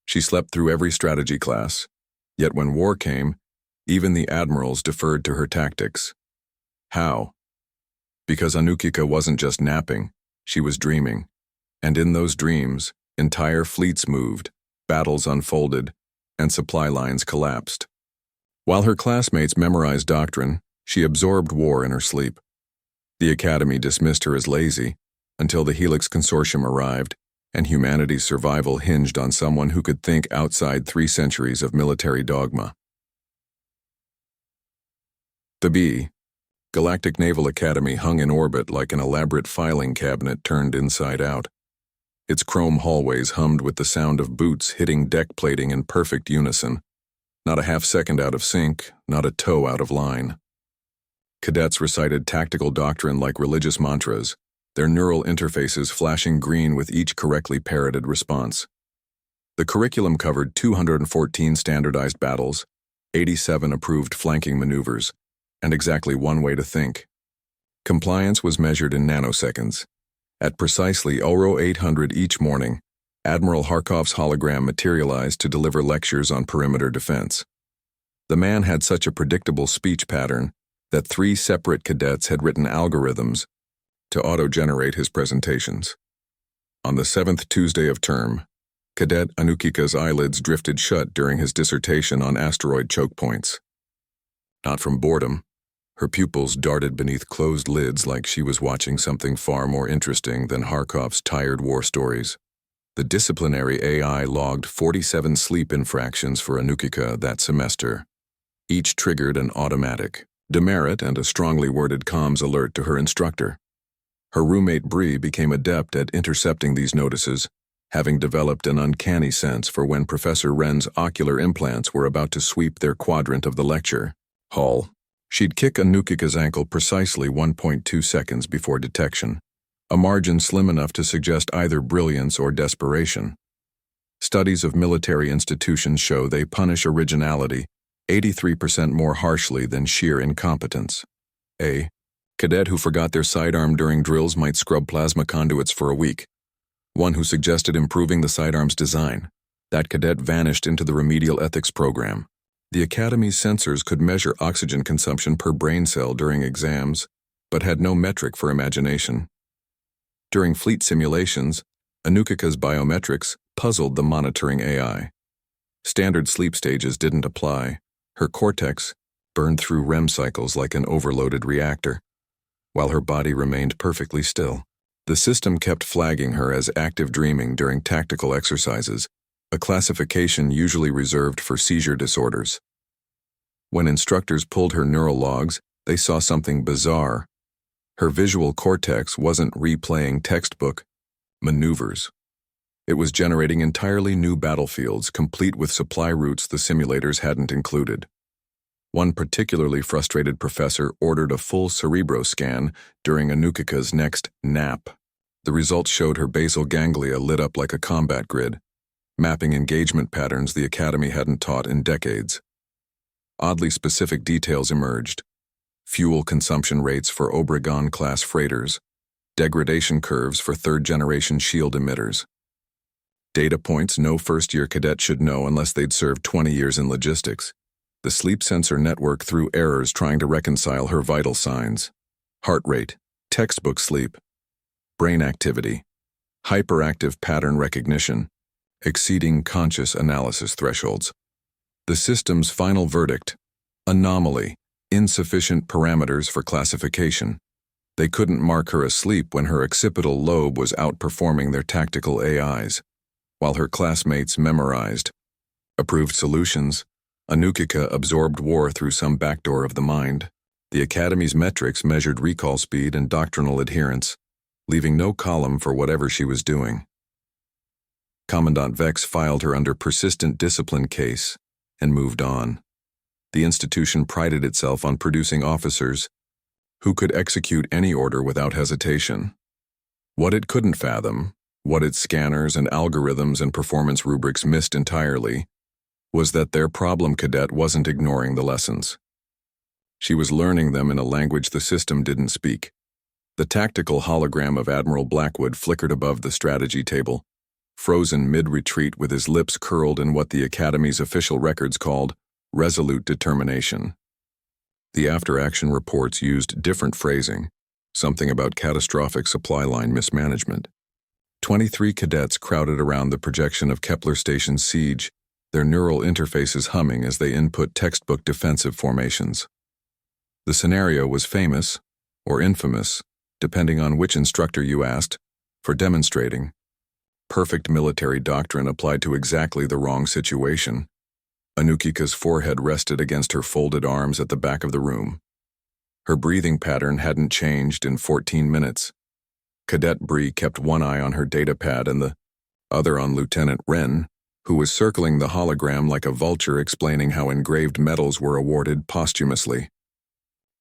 She slept through every strategy class, yet when war came, even the admirals deferred to her tactics. How? Because Anukika wasn't just napping, she was dreaming. And in those dreams, entire fleets moved, battles unfolded, and supply lines collapsed. While her classmates memorized doctrine, she absorbed war in her sleep. The Academy dismissed her as lazy, until the Helix Consortium arrived, and humanity's survival hinged on someone who could think outside 3 centuries of military dogma. The B. Galactic Naval Academy hung in orbit like an elaborate filing cabinet turned inside out. Its chrome hallways hummed with the sound of boots hitting deck plating in perfect unison, not a half-second out of sync, not a toe out of line. Cadets recited tactical doctrine like religious mantras, their neural interfaces flashing green with each correctly parroted response. The curriculum covered 214 standardized battles, 87 approved flanking maneuvers, and exactly one way to think. Compliance was measured in nanoseconds. At precisely 0800 each morning, Admiral Harkov's hologram materialized to deliver lectures on perimeter defense. The man had such a predictable speech pattern that 3 separate cadets had written algorithms to auto-generate his presentations. On the 7th Tuesday of term, Cadet Anukika's eyelids drifted shut during his dissertation on asteroid choke points. Not from boredom, her pupils darted beneath closed lids like she was watching something far more interesting than Harkov's tired war stories. The disciplinary AI logged 47 sleep infractions for Anukika that semester. Each triggered an automatic demerit and a strongly worded comms alert to her instructor. Her roommate Bree became adept at intercepting these notices, having developed an uncanny sense for when Professor Wren's ocular implants were about to sweep their quadrant of the lecture hall. She'd kick Anukika's ankle precisely 1.2 seconds before detection, a margin slim enough to suggest either brilliance or desperation. Studies of military institutions show they punish originality 83% more harshly than sheer incompetence. A cadet who forgot their sidearm during drills might scrub plasma conduits for a week. One who suggested improving the sidearm's design. That cadet vanished into the remedial ethics program. The Academy's sensors could measure oxygen consumption per brain cell during exams, but had no metric for imagination. During fleet simulations, Anukika's biometrics puzzled the monitoring AI. Standard sleep stages didn't apply. Her cortex burned through REM cycles like an overloaded reactor, while her body remained perfectly still. The system kept flagging her as active dreaming during tactical exercises, a classification usually reserved for seizure disorders. When instructors pulled her neural logs, they saw something bizarre. Her visual cortex wasn't replaying textbook maneuvers. It was generating entirely new battlefields, complete with supply routes the simulators hadn't included. One particularly frustrated professor ordered a full cerebro scan during Anukika's next nap. The results showed her basal ganglia lit up like a combat grid, mapping engagement patterns the Academy hadn't taught in decades. Oddly specific details emerged: fuel consumption rates for Obregon-class freighters, degradation curves for third-generation shield emitters. Data points no first-year cadet should know unless they'd served 20 years in logistics. The sleep sensor network threw errors trying to reconcile her vital signs: heart rate, textbook sleep, brain activity, hyperactive pattern recognition, exceeding conscious analysis thresholds. The system's final verdict: anomaly, insufficient parameters for classification. They couldn't mark her asleep when her occipital lobe was outperforming their tactical AIs, while her classmates memorized. Approved solutions: Anukika absorbed war through some backdoor of the mind. The Academy's metrics measured recall speed and doctrinal adherence, leaving no column for whatever she was doing. Commandant Vex filed her under persistent discipline case and moved on. The institution prided itself on producing officers who could execute any order without hesitation. What it couldn't fathom, what its scanners and algorithms and performance rubrics missed entirely, was that their problem cadet wasn't ignoring the lessons. She was learning them in a language the system didn't speak. The tactical hologram of Admiral Blackwood flickered above the strategy table, frozen mid-retreat with his lips curled in what the Academy's official records called resolute determination. The after-action reports used different phrasing, something about catastrophic supply line mismanagement. 23 cadets crowded around the projection of Kepler Station's siege, their neural interfaces humming as they input textbook defensive formations. The scenario was famous, or infamous, depending on which instructor you asked, for demonstrating perfect military doctrine applied to exactly the wrong situation. Anukika's forehead rested against her folded arms at the back of the room. Her breathing pattern hadn't changed in 14 minutes. Cadet Bree kept one eye on her datapad and the other on Lieutenant Wren, who was circling the hologram like a vulture explaining how engraved medals were awarded posthumously.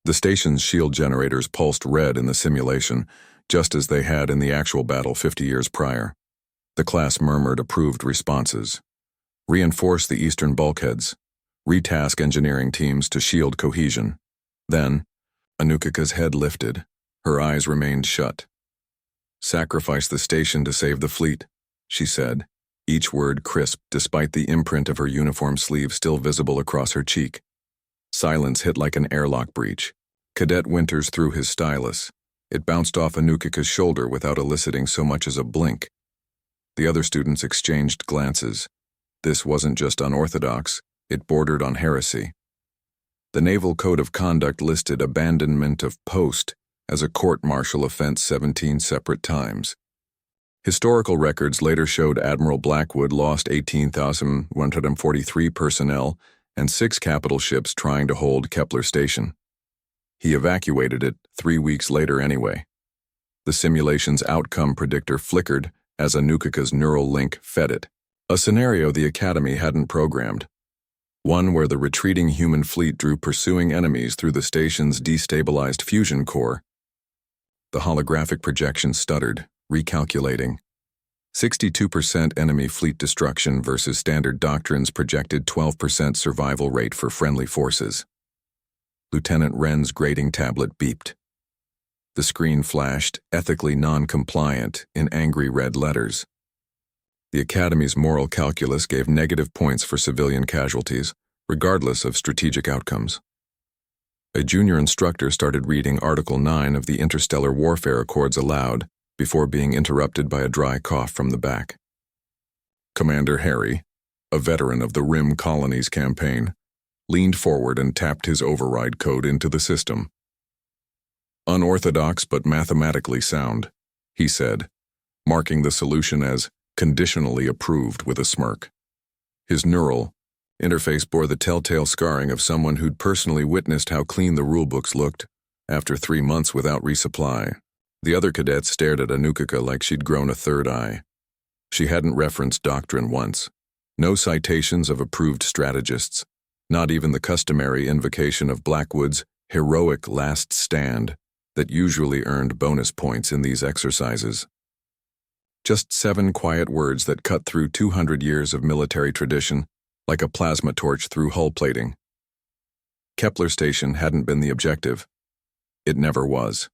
The station's shield generators pulsed red in the simulation, just as they had in the actual battle 50 years prior. The class murmured approved responses. Reinforce the eastern bulkheads. Retask engineering teams to shield cohesion. Then, Anukika's head lifted. Her eyes remained shut. Sacrifice the station to save the fleet, she said, each word crisp despite the imprint of her uniform sleeve still visible across her cheek. Silence hit like an airlock breach. Cadet Winters threw his stylus. It bounced off Anukika's shoulder without eliciting so much as a blink. The other students exchanged glances. This wasn't just unorthodox, it bordered on heresy. The Naval Code of Conduct listed abandonment of post as a court-martial offense 17 separate times. Historical records later showed Admiral Blackwood lost 18,143 personnel and 6 capital ships trying to hold Kepler Station. He evacuated it 3 weeks later anyway. The simulation's outcome predictor flickered as Anukika's neural link fed it. A scenario the Academy hadn't programmed. One where the retreating human fleet drew pursuing enemies through the station's destabilized fusion core. The holographic projection stuttered, recalculating. 62% enemy fleet destruction versus Standard Doctrine's projected 12% survival rate for friendly forces. Lieutenant Wren's grading tablet beeped. The screen flashed, ethically non-compliant, in angry red letters. The Academy's moral calculus gave negative points for civilian casualties, regardless of strategic outcomes. A junior instructor started reading Article 9 of the Interstellar Warfare Accords aloud, before being interrupted by a dry cough from the back. Commander Harry, a veteran of the Rim Colonies campaign, leaned forward and tapped his override code into the system. Unorthodox but mathematically sound, he said, marking the solution as conditionally approved with a smirk. His neural interface bore the telltale scarring of someone who'd personally witnessed how clean the rulebooks looked after 3 months without resupply. The other cadets stared at Anukika like she'd grown a third eye. She hadn't referenced doctrine once. No citations of approved strategists. Not even the customary invocation of Blackwood's heroic last stand that usually earned bonus points in these exercises. Just 7 quiet words that cut through 200 years of military tradition like a plasma torch through hull plating. Kepler Station hadn't been the objective. It never was.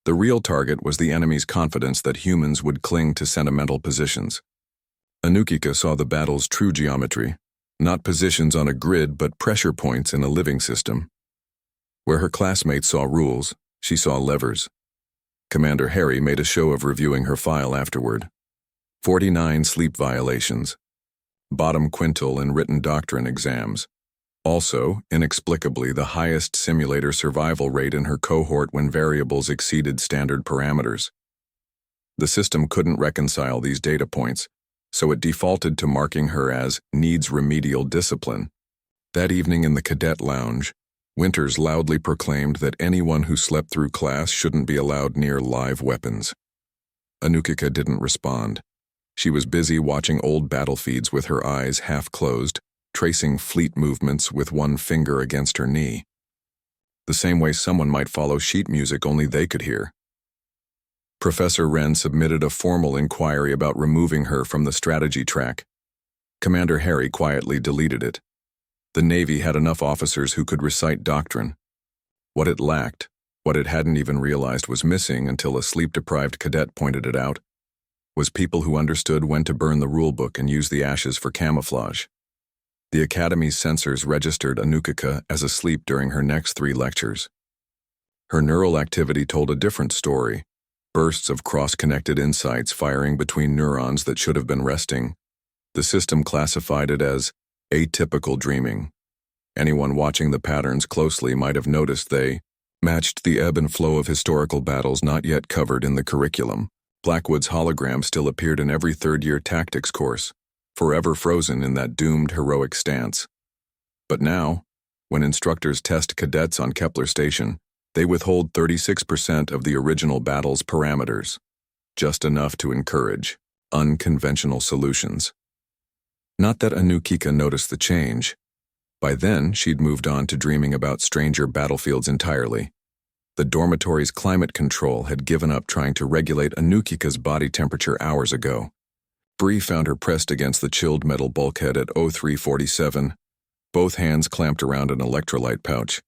The real target was the enemy's confidence that humans would cling to sentimental positions. Anukika saw the battle's true geometry, not positions on a grid but pressure points in a living system. Where her classmates saw rules, she saw levers. Commander Harry made a show of reviewing her file afterward. 49 sleep violations. Bottom quintile in written doctrine exams. Also, inexplicably, the highest simulator survival rate in her cohort when variables exceeded standard parameters. The system couldn't reconcile these data points, so it defaulted to marking her as needs remedial discipline. That evening in the cadet lounge, Winters loudly proclaimed that anyone who slept through class shouldn't be allowed near live weapons. Anukika didn't respond. She was busy watching old battle feeds with her eyes half closed, tracing fleet movements with one finger against her knee. The same way someone might follow sheet music only they could hear. Professor Wren submitted a formal inquiry about removing her from the strategy track. Commander Harry quietly deleted it. The Navy had enough officers who could recite doctrine. What it lacked, what it hadn't even realized was missing until a sleep-deprived cadet pointed it out, was people who understood when to burn the rulebook and use the ashes for camouflage. The Academy's sensors registered Anukika as asleep during her next 3 lectures. Her neural activity told a different story, bursts of cross-connected insights firing between neurons that should have been resting. The system classified it as atypical dreaming. Anyone watching the patterns closely might have noticed they matched the ebb and flow of historical battles not yet covered in the curriculum. Blackwood's hologram still appeared in every third-year tactics course, forever frozen in that doomed heroic stance. But now, when instructors test cadets on Kepler Station, they withhold 36% of the original battle's parameters, just enough to encourage unconventional solutions. Not that Anukika noticed the change. By then, she'd moved on to dreaming about stranger battlefields entirely. The dormitory's climate control had given up trying to regulate Anukika's body temperature hours ago. Bree found her pressed against the chilled metal bulkhead at 0347, both hands clamped around an electrolyte pouch.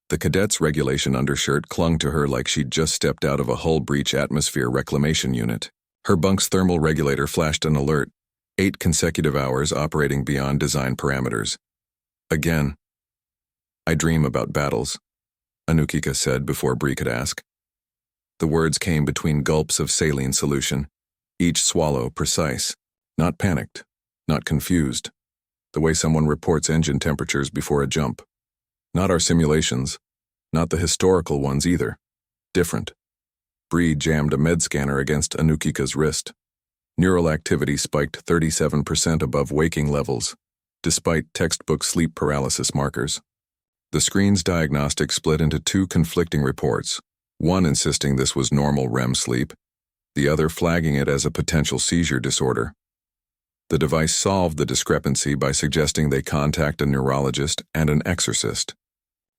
The cadet's regulation undershirt clung to her like she'd just stepped out of a hull breach atmosphere reclamation unit. Her bunk's thermal regulator flashed an alert, 8 consecutive hours operating beyond design parameters. Again. "I dream about battles," Anukika said before Bree could ask. The words came between gulps of saline solution, each swallow precise, not panicked, not confused, the way someone reports engine temperatures before a jump. Not our simulations, not the historical ones either. Different. Bree jammed a med scanner against Anukika's wrist. Neural activity spiked 37% above waking levels, despite textbook sleep paralysis markers. The screen's diagnostic split into 2 conflicting reports, one insisting this was normal REM sleep, the other flagging it as a potential seizure disorder. The device solved the discrepancy by suggesting they contact a neurologist and an exorcist.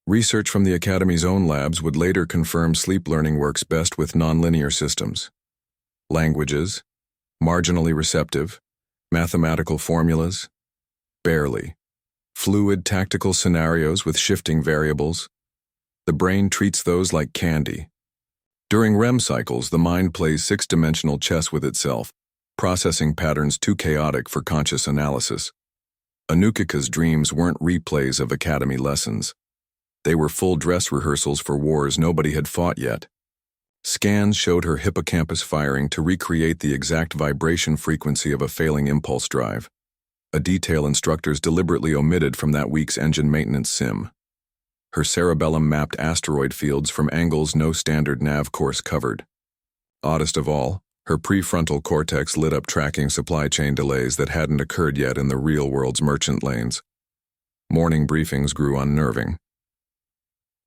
Research from the Academy's own labs would later confirm sleep learning works best with nonlinear systems. Languages, marginally receptive, mathematical formulas, barely. Fluid tactical scenarios with shifting variables. The brain treats those like candy. During REM cycles, the mind plays 6-dimensional chess with itself, processing patterns too chaotic for conscious analysis. Anukika's dreams weren't replays of Academy lessons. They were full dress rehearsals for wars nobody had fought yet. Scans showed her hippocampus firing to recreate the exact vibration frequency of a failing impulse drive, a detail instructors deliberately omitted from that week's engine maintenance sim. Her cerebellum mapped asteroid fields from angles no standard nav course covered. Oddest of all, her prefrontal cortex lit up tracking supply chain delays that hadn't occurred yet in the real world's merchant lanes. Morning briefings grew unnerving.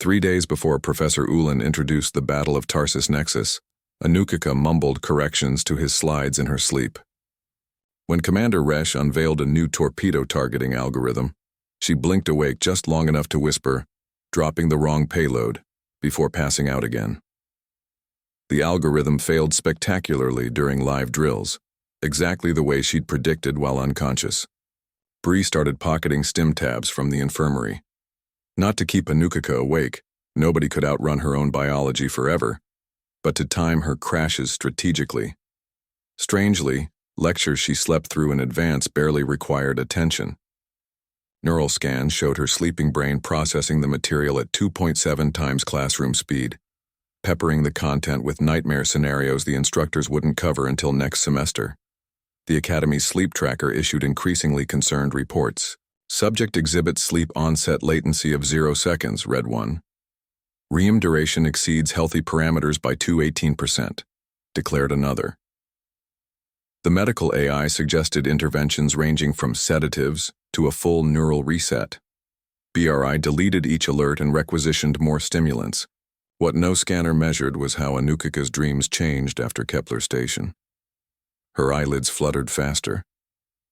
3 days before Professor Ulan introduced the Battle of Tarsus Nexus, Anukika mumbled corrections to his slides in her sleep. When Commander Resch unveiled a new torpedo targeting algorithm, she blinked awake just long enough to whisper, dropping the wrong payload, before passing out again. The algorithm failed spectacularly during live drills, exactly the way she'd predicted while unconscious. Bree started pocketing stim tabs from the infirmary. Not to keep Anukika awake, nobody could outrun her own biology forever, but to time her crashes strategically. Strangely, lectures she slept through in advance barely required attention. Neural scans showed her sleeping brain processing the material at 2.7 times classroom speed, peppering the content with nightmare scenarios the instructors wouldn't cover until next semester. The Academy's sleep tracker issued increasingly concerned reports. Subject exhibits sleep onset latency of 0 seconds, read one. REM duration exceeds healthy parameters by 218%, declared another. The medical AI suggested interventions ranging from sedatives to a full neural reset. BRI deleted each alert and requisitioned more stimulants. What no scanner measured was how Anukika's dreams changed after Kepler Station. Her eyelids fluttered faster.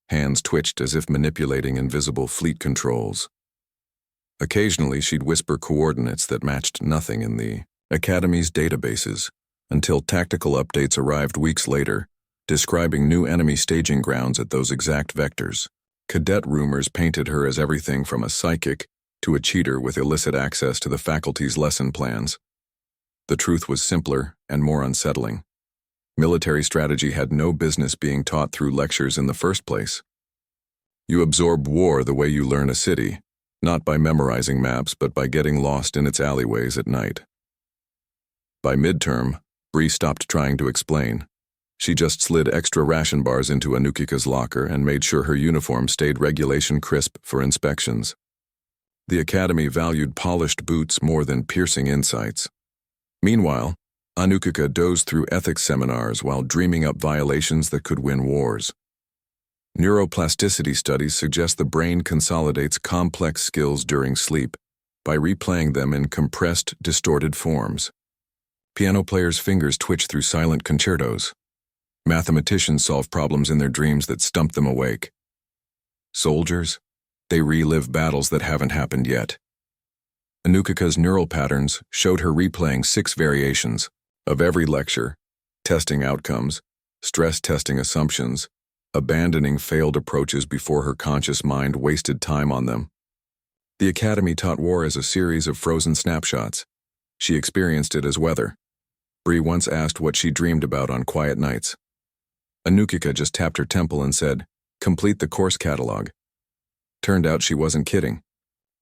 Hands twitched as if manipulating invisible fleet controls. Occasionally, she'd whisper coordinates that matched nothing in the Academy's databases, until tactical updates arrived weeks later, describing new enemy staging grounds at those exact vectors. Cadet rumors painted her as everything from a psychic to a cheater with illicit access to the faculty's lesson plans. The truth was simpler and more unsettling. Military strategy had no business being taught through lectures in the first place. You absorb war the way you learn a city, not by memorizing maps but by getting lost in its alleyways at night. By midterm, Bree stopped trying to explain. She just slid extra ration bars into Anukika's locker and made sure her uniform stayed regulation crisp for inspections. The academy valued polished boots more than piercing insights. Meanwhile, Anukika dozed through ethics seminars while dreaming up violations that could win wars. Neuroplasticity studies suggest the brain consolidates complex skills during sleep by replaying them in compressed, distorted forms. Piano players' fingers twitch through silent concertos. Mathematicians solve problems in their dreams that stump them awake. Soldiers, they relive battles that haven't happened yet. Anukika's neural patterns showed her replaying 6 variations of every lecture, testing outcomes, stress testing assumptions, abandoning failed approaches before her conscious mind wasted time on them. The academy taught war as a series of frozen snapshots. She experienced it as weather. Bree once asked what she dreamed about on quiet nights. Anukika just tapped her temple and said, "Complete the course catalog." Turned out she wasn't kidding.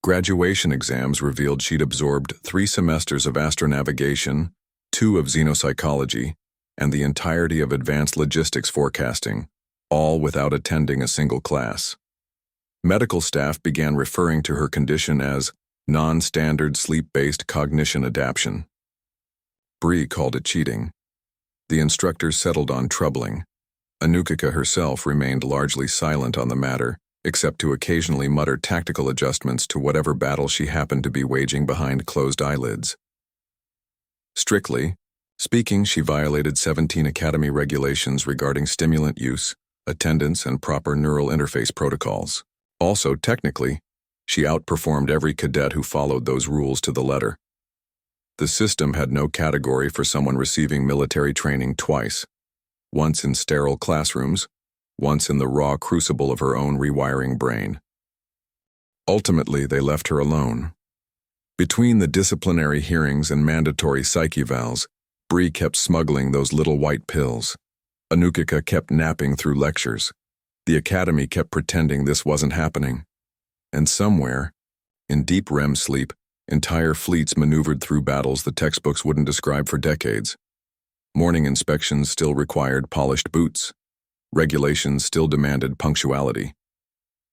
Graduation exams revealed she'd absorbed 3 semesters of astronavigation, 2 of xenopsychology, and the entirety of advanced logistics forecasting, all without attending a single class. Medical staff began referring to her condition as non-standard sleep-based cognition adaptation. Bree called it cheating. The instructors settled on troubling. Anukika herself remained largely silent on the matter, except to occasionally mutter tactical adjustments to whatever battle she happened to be waging behind closed eyelids. Strictly speaking, she violated 17 academy regulations regarding stimulant use, attendance, and proper neural interface protocols. Also, technically, she outperformed every cadet who followed those rules to the letter. The system had no category for someone receiving military training twice, once in sterile classrooms, once in the raw crucible of her own rewiring brain. Ultimately, they left her alone. Between the disciplinary hearings and mandatory psyche evals, Bree kept smuggling those little white pills. Anukika kept napping through lectures. The academy kept pretending this wasn't happening. And somewhere, in deep REM sleep, entire fleets maneuvered through battles the textbooks wouldn't describe for decades. Morning inspections still required polished boots. Regulations still demanded punctuality.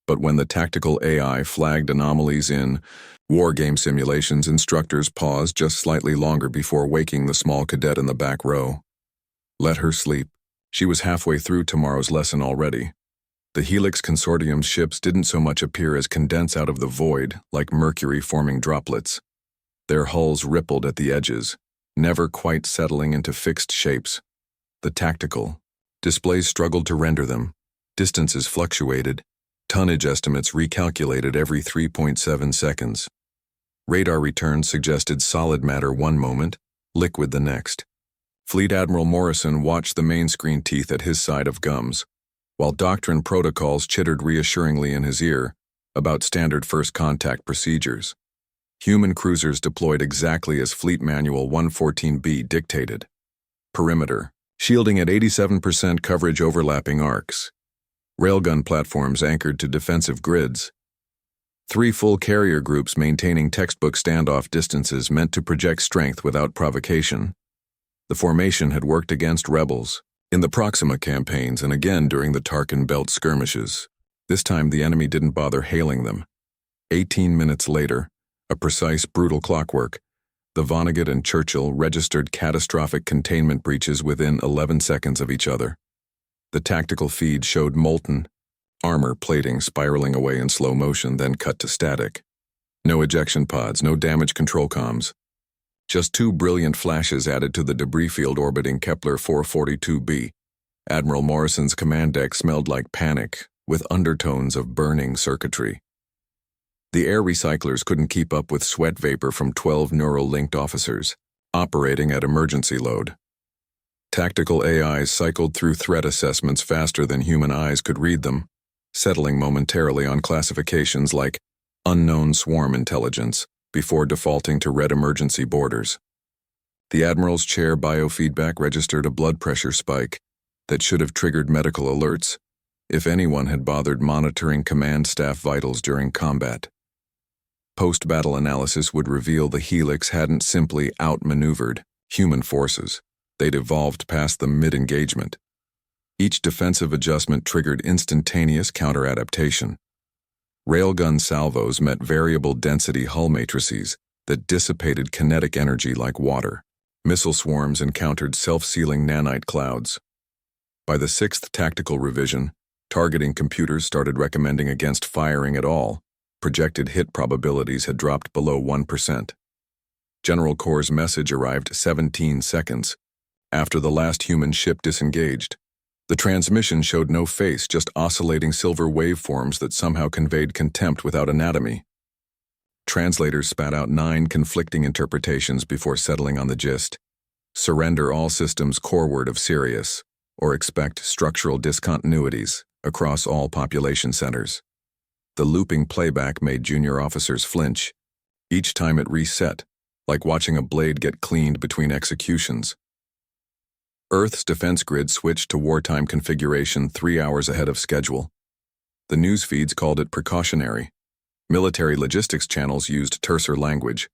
But when the tactical AI flagged anomalies in war game simulations, instructors paused just slightly longer before waking the small cadet in the back row. Let her sleep. She was halfway through tomorrow's lesson already. The Helix Consortium's ships didn't so much appear as condense out of the void, like mercury forming droplets. Their hulls rippled at the edges, never quite settling into fixed shapes. The tactical displays struggled to render them. Distances fluctuated. Tonnage estimates recalculated every 3.7 seconds. Radar returns suggested solid matter one moment, liquid the next. Fleet Admiral Morrison watched the main screen teeth at his side of gums, while doctrine protocols chittered reassuringly in his ear about standard first contact procedures. Human cruisers deployed exactly as Fleet Manual 114B dictated. Perimeter, shielding at 87% coverage overlapping arcs. Railgun platforms anchored to defensive grids. 3 full carrier groups maintaining textbook standoff distances meant to project strength without provocation. The formation had worked against rebels in the Proxima campaigns and again during the Tarkin Belt skirmishes. This time the enemy didn't bother hailing them. 18 minutes later, a precise, brutal clockwork, the Vonnegut and Churchill registered catastrophic containment breaches within 11 seconds of each other. The tactical feed showed molten armor plating spiraling away in slow motion, then cut to static. No ejection pods, no damage control comms. Just 2 brilliant flashes added to the debris field orbiting Kepler 442b. Admiral Morrison's command deck smelled like panic, with undertones of burning circuitry. The air recyclers couldn't keep up with sweat vapor from 12 neural-linked officers, operating at emergency load. Tactical AIs cycled through threat assessments faster than human eyes could read them, settling momentarily on classifications like unknown swarm intelligence before defaulting to red emergency borders. The Admiral's chair biofeedback registered a blood pressure spike that should have triggered medical alerts if anyone had bothered monitoring command staff vitals during combat. Post-battle analysis would reveal the Helix hadn't simply outmaneuvered human forces. They'd evolved past the mid-engagement. Each defensive adjustment triggered instantaneous counter-adaptation. Railgun salvos met variable density hull matrices that dissipated kinetic energy like water. Missile swarms encountered self-sealing nanite clouds. By the 6th tactical revision, targeting computers started recommending against firing at all. Projected hit probabilities had dropped below 1%. General Corps' message arrived 17 seconds after the last human ship disengaged. The transmission showed no face, just oscillating silver waveforms that somehow conveyed contempt without anatomy. Translators spat out 9 conflicting interpretations before settling on the gist. Surrender all systems coreward of Sirius, or expect structural discontinuities across all population centers. The looping playback made junior officers flinch. Each time it reset, like watching a blade get cleaned between executions. Earth's defense grid switched to wartime configuration 3 hours ahead of schedule. The news feeds called it precautionary. Military logistics channels used terser language,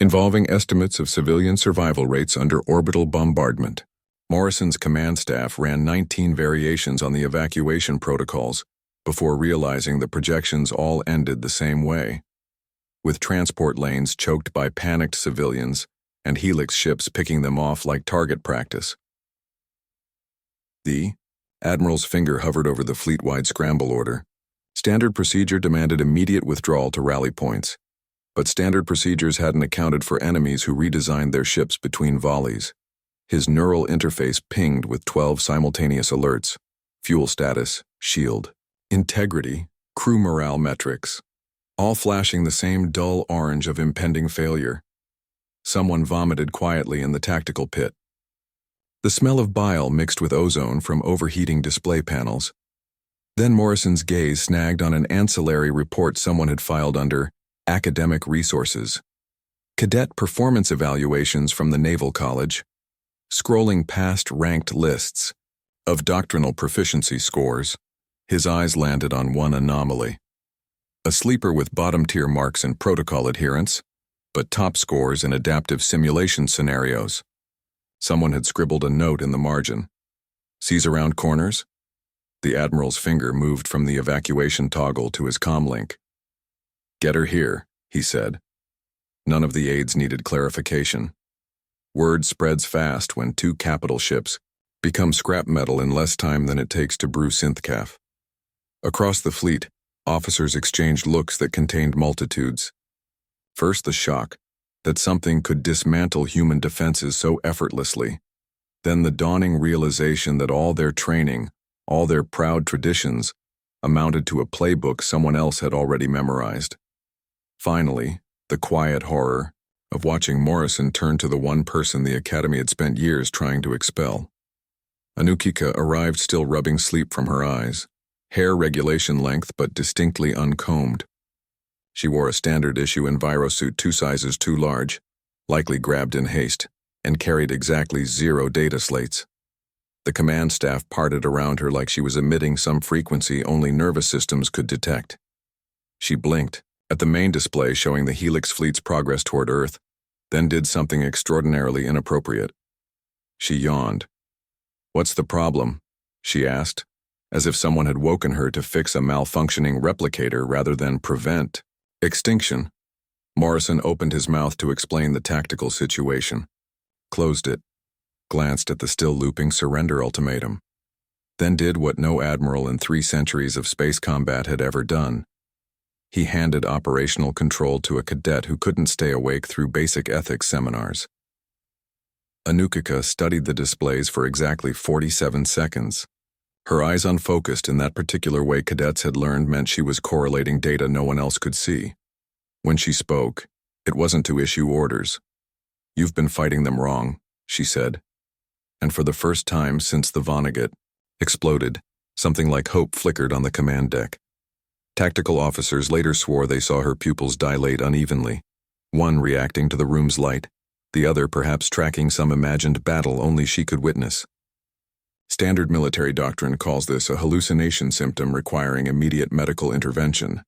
involving estimates of civilian survival rates under orbital bombardment. Morrison's command staff ran 19 variations on the evacuation protocols before realizing the projections all ended the same way, with transport lanes choked by panicked civilians and Helix ships picking them off like target practice. The Admiral's finger hovered over the fleet-wide scramble order. Standard procedure demanded immediate withdrawal to rally points, but standard procedures hadn't accounted for enemies who redesigned their ships between volleys. His neural interface pinged with 12 simultaneous alerts: fuel status, shield, integrity, crew morale metrics, all flashing the same dull orange of impending failure. Someone vomited quietly in the tactical pit. The smell of bile mixed with ozone from overheating display panels. Then Morrison's gaze snagged on an ancillary report someone had filed under academic resources. Cadet performance evaluations from the Naval College. Scrolling past ranked lists of doctrinal proficiency scores, his eyes landed on one anomaly. A sleeper with bottom-tier marks in protocol adherence, but top scores in adaptive simulation scenarios. Someone had scribbled a note in the margin. Sees around corners? The Admiral's finger moved from the evacuation toggle to his comlink. Get her here, he said. None of the aides needed clarification. Word spreads fast when 2 capital ships become scrap metal in less time than it takes to brew synthcaf. Across the fleet, officers exchanged looks that contained multitudes. First, the shock that something could dismantle human defenses so effortlessly. Then the dawning realization that all their training, all their proud traditions, amounted to a playbook someone else had already memorized. Finally, the quiet horror of watching Morrison turn to the one person the Academy had spent years trying to expel. Anukika arrived still rubbing sleep from her eyes, hair regulation length but distinctly uncombed. She wore a standard-issue envirosuit 2 sizes too large, likely grabbed in haste, and carried exactly 0 data slates. The command staff parted around her like she was emitting some frequency only nervous systems could detect. She blinked at the main display showing the Helix fleet's progress toward Earth, then did something extraordinarily inappropriate. She yawned. "What's the problem?" she asked, as if someone had woken her to fix a malfunctioning replicator rather than prevent extinction. Morrison opened his mouth to explain the tactical situation, closed it, glanced at the still looping surrender ultimatum, then did what no admiral in 3 centuries of space combat had ever done. He handed operational control to a cadet who couldn't stay awake through basic ethics seminars. Anukika studied the displays for exactly 47 seconds. Her eyes unfocused in that particular way cadets had learned meant she was correlating data no one else could see. When she spoke, it wasn't to issue orders. "You've been fighting them wrong," she said. And for the first time since the Vonnegut exploded, something like hope flickered on the command deck. Tactical officers later swore they saw her pupils dilate unevenly, one reacting to the room's light, the other perhaps tracking some imagined battle only she could witness. Standard military doctrine calls this a hallucination symptom requiring immediate medical intervention.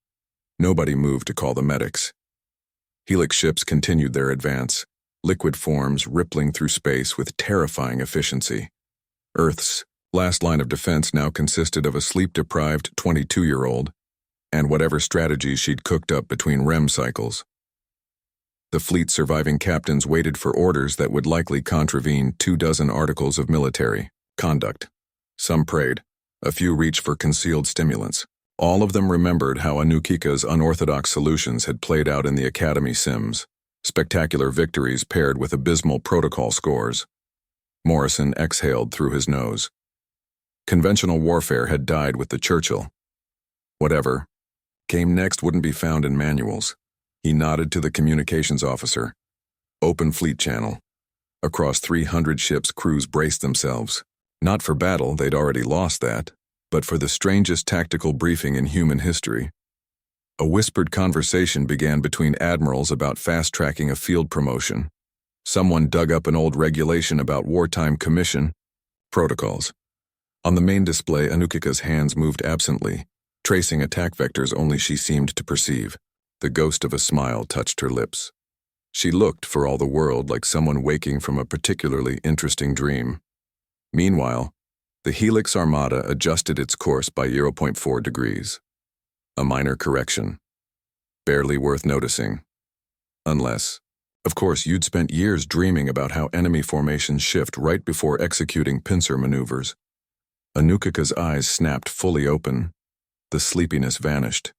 Nobody moved to call the medics. Helix ships continued their advance, liquid forms rippling through space with terrifying efficiency. Earth's last line of defense now consisted of a sleep-deprived 22-year-old and whatever strategies she'd cooked up between REM cycles. The fleet's surviving captains waited for orders that would likely contravene 24 articles of military conduct. Some prayed. A few reached for concealed stimulants. All of them remembered how Anukika's unorthodox solutions had played out in the Academy sims. Spectacular victories paired with abysmal protocol scores. Morrison exhaled through his nose. Conventional warfare had died with the Churchill. Whatever came next wouldn't be found in manuals. He nodded to the communications officer. Open fleet channel. Across 300 ships, crews braced themselves. Not for battle, they'd already lost that, but for the strangest tactical briefing in human history. A whispered conversation began between admirals about fast-tracking a field promotion. Someone dug up an old regulation about wartime commission protocols. On the main display, Anukika's hands moved absently, tracing attack vectors only she seemed to perceive. The ghost of a smile touched her lips. She looked, for all the world, like someone waking from a particularly interesting dream. Meanwhile, the Helix Armada adjusted its course by 0.4 degrees. A minor correction. Barely worth noticing. Unless, of course, you'd spent years dreaming about how enemy formations shift right before executing pincer maneuvers. Anukika's eyes snapped fully open. The sleepiness vanished.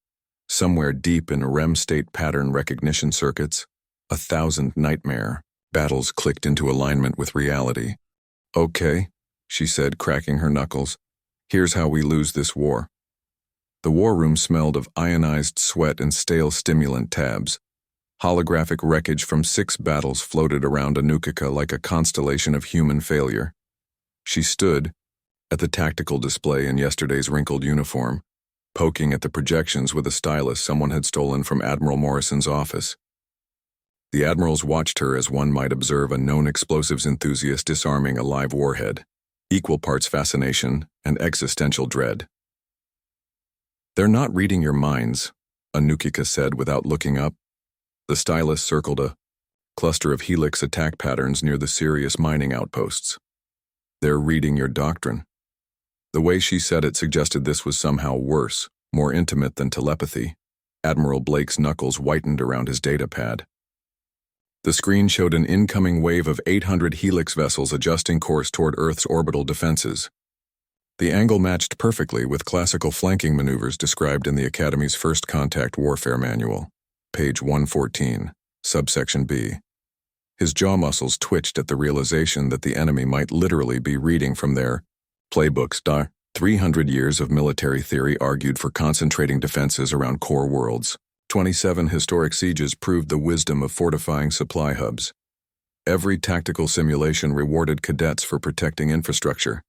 Somewhere deep in REM state pattern recognition circuits, 1,000 nightmare battles clicked into alignment with reality. Okay, she said, cracking her knuckles. Here's how we lose this war. The war room smelled of ionized sweat and stale stimulant tabs. Holographic wreckage from 6 battles floated around Anukika like a constellation of human failure. She stood at the tactical display in yesterday's wrinkled uniform, poking at the projections with a stylus someone had stolen from Admiral Morrison's office. The admirals watched her as one might observe a known explosives enthusiast disarming a live warhead, equal parts fascination and existential dread. They're not reading your minds, Anukika said without looking up. The stylus circled a cluster of helix attack patterns near the Sirius mining outposts. They're reading your doctrine. The way she said it suggested this was somehow worse, more intimate than telepathy. Admiral Blake's knuckles whitened around his data pad. The screen showed an incoming wave of 800 helix vessels adjusting course toward Earth's orbital defenses. The angle matched perfectly with classical flanking maneuvers described in the Academy's First Contact Warfare Manual, page 114, subsection B. His jaw muscles twitched at the realization that the enemy might literally be reading from their playbooks. 300 years of military theory argued for concentrating defenses around core worlds. 27 historic sieges proved the wisdom of fortifying supply hubs. Every tactical simulation rewarded cadets for protecting infrastructure.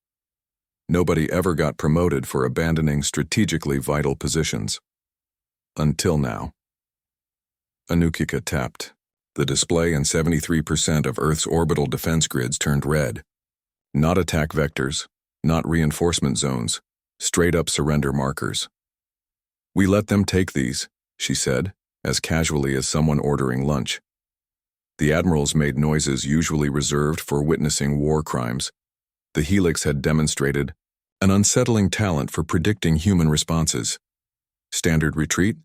Nobody ever got promoted for abandoning strategically vital positions. Until now. Anukika tapped. The display and 73% of Earth's orbital defense grids turned red. Not attack vectors, not reinforcement zones, straight-up surrender markers. We let them take these, she said, as casually as someone ordering lunch. The admirals made noises usually reserved for witnessing war crimes. The Helix had demonstrated an unsettling talent for predicting human responses. Standard retreat?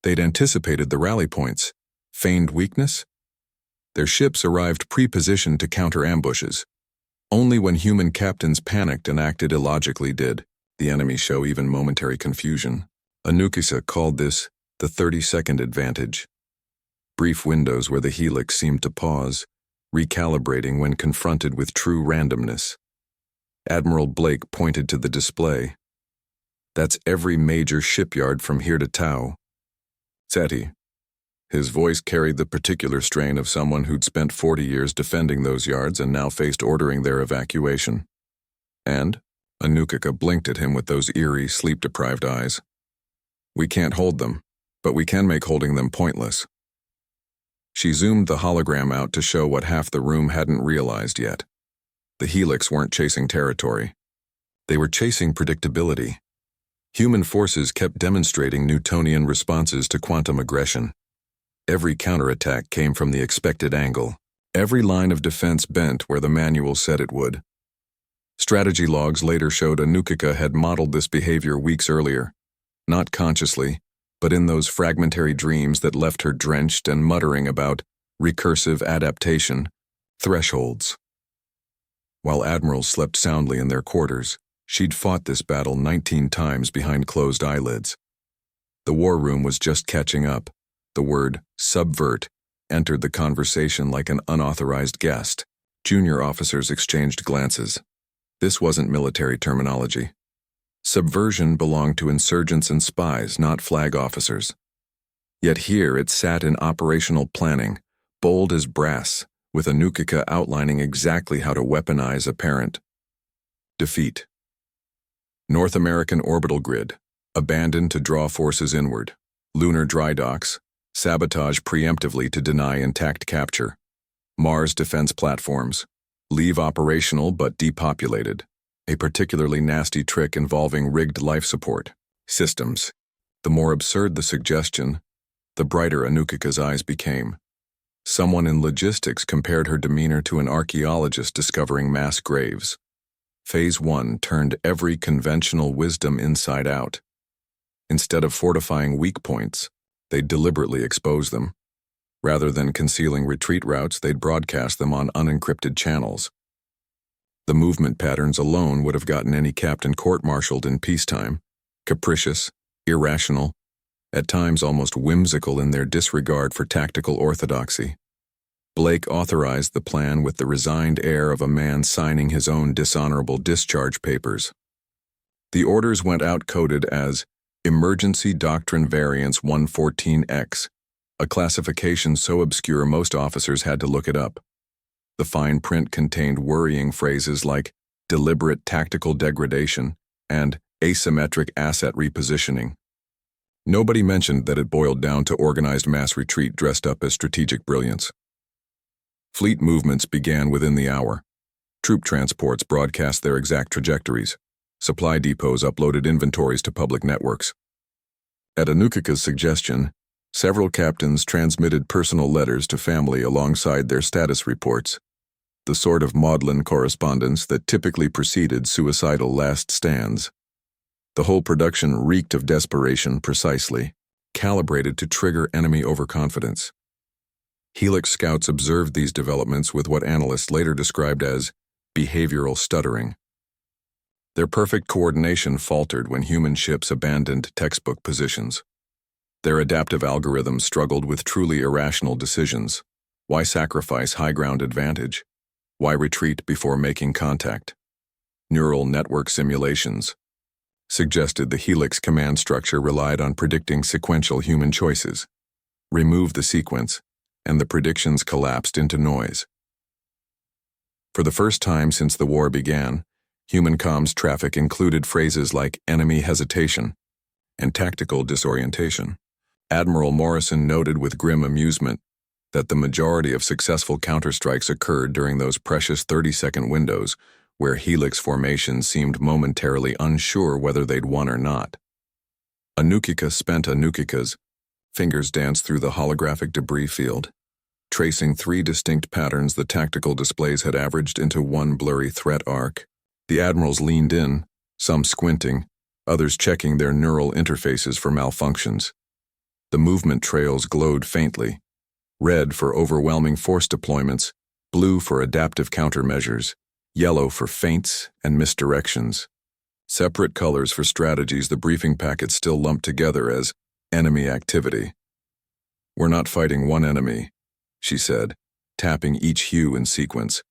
They'd anticipated the rally points. Feigned weakness? Their ships arrived pre-positioned to counter ambushes. Only when human captains panicked and acted illogically did the enemy show even momentary confusion. Anukika called this the 30-second advantage. Brief windows where the Helix seemed to pause, recalibrating when confronted with true randomness. Admiral Blake pointed to the display. That's every major shipyard from here to Tau. Seti. His voice carried the particular strain of someone who'd spent 40 years defending those yards and now faced ordering their evacuation. And Anukika blinked at him with those eerie, sleep-deprived eyes. We can't hold them, but we can make holding them pointless. She zoomed the hologram out to show what half the room hadn't realized yet. The Helix weren't chasing territory. They were chasing predictability. Human forces kept demonstrating Newtonian responses to quantum aggression. Every counterattack came from the expected angle. Every line of defense bent where the manual said it would. Strategy logs later showed Anukika had modeled this behavior weeks earlier, not consciously, but in those fragmentary dreams that left her drenched and muttering about recursive adaptation, thresholds. While Admirals slept soundly in their quarters, she'd fought this battle 19 times behind closed eyelids. The war room was just catching up. The word subvert entered the conversation like an unauthorized guest. Junior officers exchanged glances. This wasn't military terminology. Subversion belonged to insurgents and spies, not flag officers. Yet here it sat in operational planning, bold as brass, with Anukika outlining exactly how to weaponize apparent defeat. North American orbital grid, abandoned to draw forces inward. Lunar dry docks, sabotage preemptively to deny intact capture. Mars defense platforms, leave operational but depopulated. A particularly nasty trick involving rigged life support systems. The more absurd the suggestion, the brighter Anukika's eyes became. Someone in logistics compared her demeanor to an archaeologist discovering mass graves. Phase 1 turned every conventional wisdom inside out. Instead of fortifying weak points, they'd deliberately expose them. Rather than concealing retreat routes, they'd broadcast them on unencrypted channels. The movement patterns alone would have gotten any captain court-martialed in peacetime, capricious, irrational, at times almost whimsical in their disregard for tactical orthodoxy. Blake authorized the plan with the resigned air of a man signing his own dishonorable discharge papers. The orders went out coded as Emergency Doctrine Variance 114X, a classification so obscure most officers had to look it up. The fine print contained worrying phrases like deliberate tactical degradation and asymmetric asset repositioning. Nobody mentioned that it boiled down to organized mass retreat dressed up as strategic brilliance. Fleet movements began within the hour. Troop transports broadcast their exact trajectories. Supply depots uploaded inventories to public networks. At Anukika's suggestion, several captains transmitted personal letters to family alongside their status reports, the sort of maudlin correspondence that typically preceded suicidal last stands. The whole production reeked of desperation precisely, calibrated to trigger enemy overconfidence. Helix scouts observed these developments with what analysts later described as behavioral stuttering. Their perfect coordination faltered when human ships abandoned textbook positions. Their adaptive algorithms struggled with truly irrational decisions. Why sacrifice high ground advantage? Why retreat before making contact? Neural network simulations suggested the Helix command structure relied on predicting sequential human choices. Remove the sequence, and the predictions collapsed into noise. For the first time since the war began, human comms traffic included phrases like enemy hesitation and tactical disorientation. Admiral Morrison noted with grim amusement that the majority of successful counterstrikes occurred during those precious 30-second windows where Helix formations seemed momentarily unsure whether they'd won or not. Anukika spent Anukika's fingers danced through the holographic debris field, tracing 3 distinct patterns the tactical displays had averaged into one blurry threat arc. The admirals leaned in, some squinting, others checking their neural interfaces for malfunctions. The movement trails glowed faintly, red for overwhelming force deployments, blue for adaptive countermeasures, yellow for feints and misdirections. Separate colors for strategies the briefing packet still lumped together as enemy activity. "We're not fighting one enemy," she said, tapping each hue in sequence.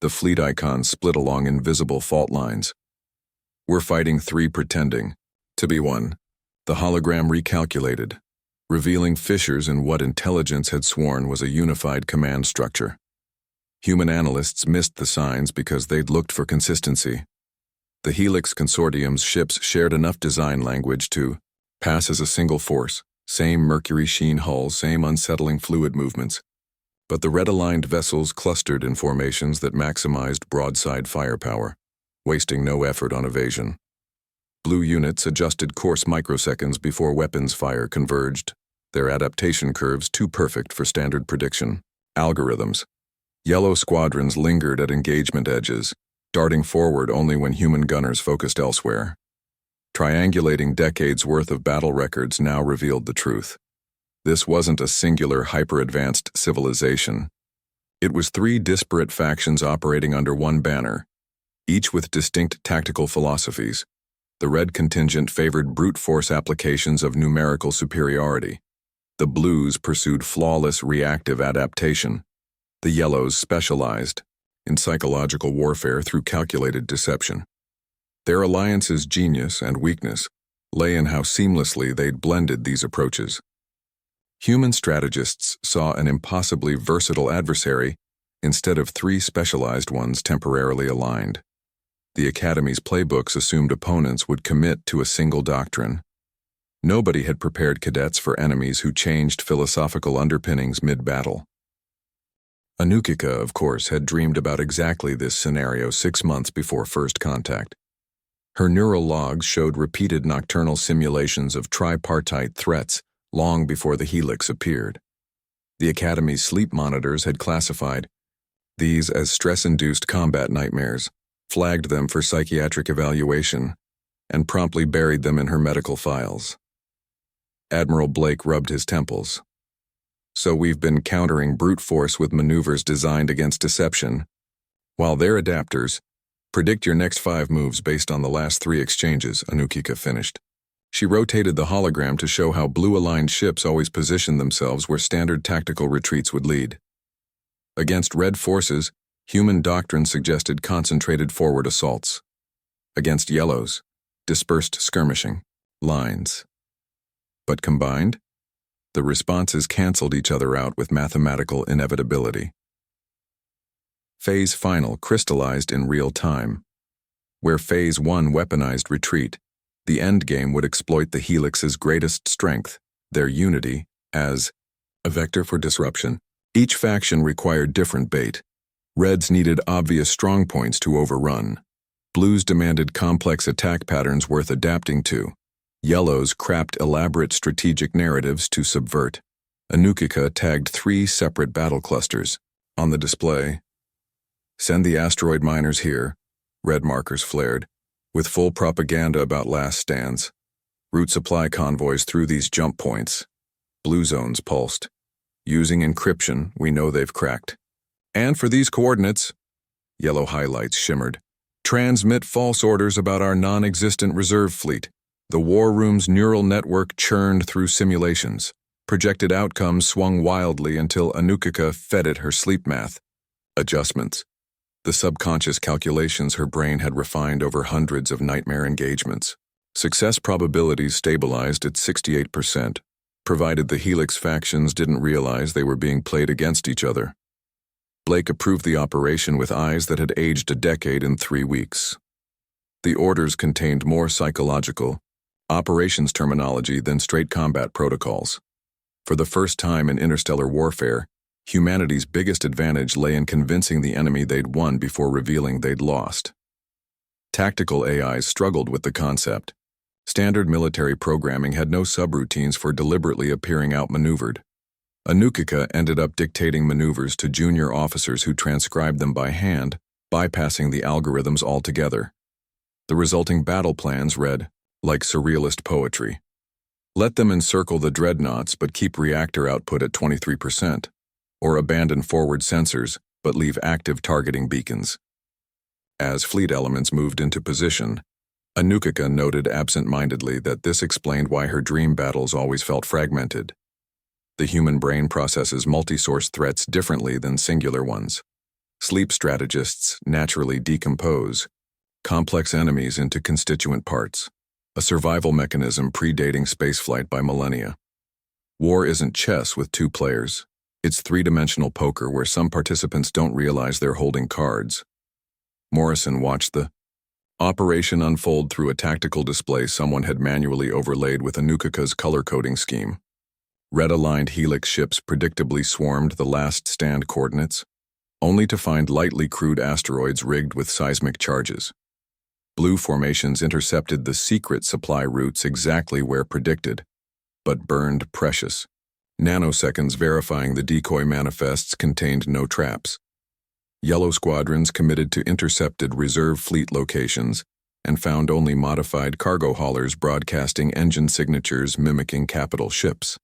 The fleet icons split along invisible fault lines. "We're fighting 3 pretending to be one." The hologram recalculated, revealing fissures in what intelligence had sworn was a unified command structure. Human analysts missed the signs because they'd looked for consistency. The Helix Consortium's ships shared enough design language to pass as a single force, same mercury sheen hull, same unsettling fluid movements, But the red-aligned vessels clustered in formations that maximized broadside firepower, wasting no effort on evasion. Blue units adjusted course microseconds before weapons fire converged, their adaptation curves too perfect for standard prediction. Algorithms. Yellow squadrons lingered at engagement edges, darting forward only when human gunners focused elsewhere. Triangulating decades' worth of battle records now revealed the truth. This wasn't a singular hyper-advanced civilization. It was three disparate factions operating under one banner, each with distinct tactical philosophies. The red contingent favored brute force applications of numerical superiority. The blues pursued flawless reactive adaptation. The yellows specialized in psychological warfare through calculated deception. Their alliance's genius and weakness lay in how seamlessly they'd blended these approaches. Human strategists saw an impossibly versatile adversary instead of three specialized ones temporarily aligned. The Academy's playbooks assumed opponents would commit to a single doctrine. Nobody had prepared cadets for enemies who changed philosophical underpinnings mid-battle. Anukika, of course, had dreamed about exactly this scenario 6 months before first contact. Her neural logs showed repeated nocturnal simulations of tripartite threats long before the helix appeared. The Academy's sleep monitors had classified these as stress-induced combat nightmares, flagged them for psychiatric evaluation, and promptly buried them in her medical files. Admiral Blake rubbed his temples. So we've been countering brute force with maneuvers designed against deception, while their adapters predict your next 5 moves based on the last 3 exchanges, Anukika finished. She rotated the hologram to show how blue-aligned ships always positioned themselves where standard tactical retreats would lead. Against red forces, human doctrine suggested concentrated forward assaults. Against yellows, dispersed skirmishing lines. But combined, the responses canceled each other out with mathematical inevitability. Phase Final crystallized in real time. Where Phase 1 weaponized retreat, the endgame would exploit the Helix's greatest strength, their unity, as a vector for disruption. Each faction required different bait. Reds needed obvious strong points to overrun. Blues demanded complex attack patterns worth adapting to. Yellows crapped elaborate strategic narratives to subvert. Anukika tagged 3 separate battle clusters. On the display, "Send the asteroid miners here," red markers flared, with full propaganda about last stands. "Route supply convoys through these jump points." Blue zones pulsed. "Using encryption, we know they've cracked. And for these coordinates," yellow highlights shimmered, "transmit false orders about our non-existent reserve fleet." The war room's neural network churned through simulations. Projected outcomes swung wildly until Anukika fed it her sleep math. Adjustments. The subconscious calculations her brain had refined over hundreds of nightmare engagements. Success probabilities stabilized at 68%, provided the Helix factions didn't realize they were being played against each other. Blake approved the operation with eyes that had aged a decade in 3 weeks. The orders contained more psychological, operations terminology than straight combat protocols. For the first time in interstellar warfare, humanity's biggest advantage lay in convincing the enemy they'd won before revealing they'd lost. Tactical AIs struggled with the concept. Standard military programming had no subroutines for deliberately appearing outmaneuvered. Anukika ended up dictating maneuvers to junior officers who transcribed them by hand, bypassing the algorithms altogether. The resulting battle plans read like surrealist poetry. Let them encircle the dreadnoughts but keep reactor output at 23%, or abandon forward sensors but leave active targeting beacons. As fleet elements moved into position, Anukika noted absent-mindedly that this explained why her dream battles always felt fragmented. The human brain processes multi-source threats differently than singular ones. Sleep strategists naturally decompose complex enemies into constituent parts, a survival mechanism predating spaceflight by millennia. War isn't chess with 2 players. It's 3-dimensional poker where some participants don't realize they're holding cards. Morrison watched the operation unfold through a tactical display someone had manually overlaid with Anukika's color coding scheme. Red-aligned helix ships predictably swarmed the last stand coordinates, only to find lightly crewed asteroids rigged with seismic charges. Blue formations intercepted the secret supply routes exactly where predicted, but burned precious. Nanoseconds verifying the decoy manifests contained no traps. Yellow squadrons committed to intercepted reserve fleet locations and found only modified cargo haulers broadcasting engine signatures mimicking capital ships.